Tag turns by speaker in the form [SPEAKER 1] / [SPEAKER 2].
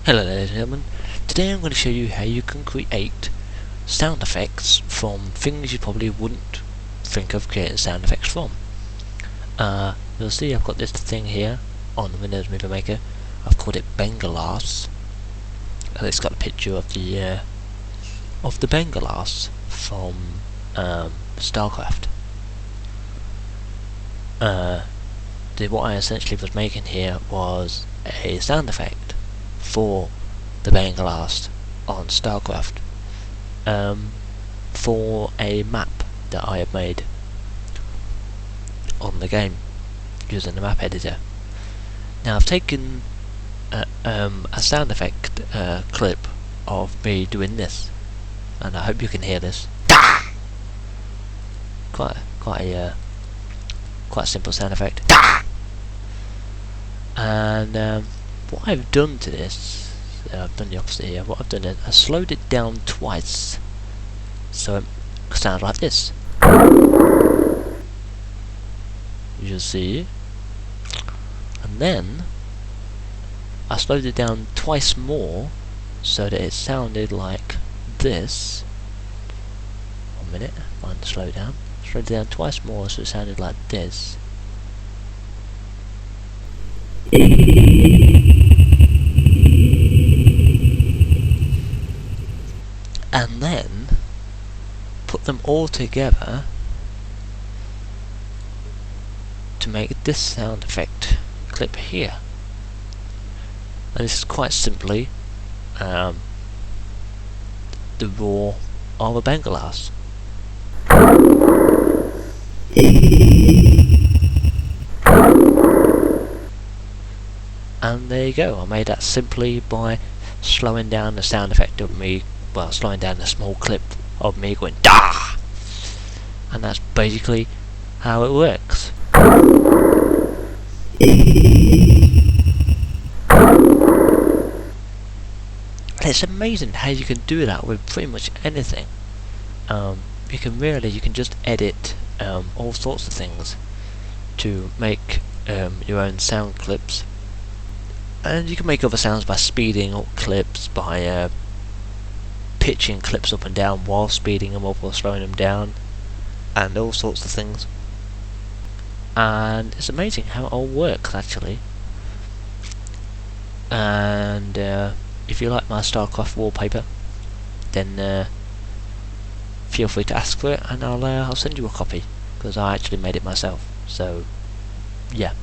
[SPEAKER 1] Hello ladies and gentlemen, today I'm going to show you how you can create sound effects from things you probably wouldn't think of creating sound effects from. You'll see I've got this thing here on the Windows Movie Maker. I've called it Bengalas, and it's got a picture of the Bengalas from StarCraft. What I essentially was making here was a sound effect for the Bengalas on StarCraft, for a map that I have made on the game using the map editor. Now I've taken a sound effect clip of me doing this, and I hope you can hear this. Quite a simple sound effect. And what I've done to this, I've done the opposite here. What I've done is I slowed it down twice, so it sounds like this. You'll see. And then I slowed it down twice more, so that it sounded like this. 1 minute, find the slow down. Slowed it down twice more, so it sounded like this. And then put them all together to make this sound effect clip here. And this is quite simply the roar of a Bengalas. And there you go, I made that simply by slowing down the sound effect of me, well, slowing down the small clip of me going DAH! And that's basically how it works. And it's amazing how you can do that with pretty much anything. You can just edit all sorts of things to make your own sound clips. And you can make other sounds by speeding up clips, by pitching clips up and down while speeding them up or slowing them down, and all sorts of things. And it's amazing how it all works, actually. And if you like my StarCraft wallpaper, then feel free to ask for it, and I'll send you a copy, because I actually made it myself. So, yeah.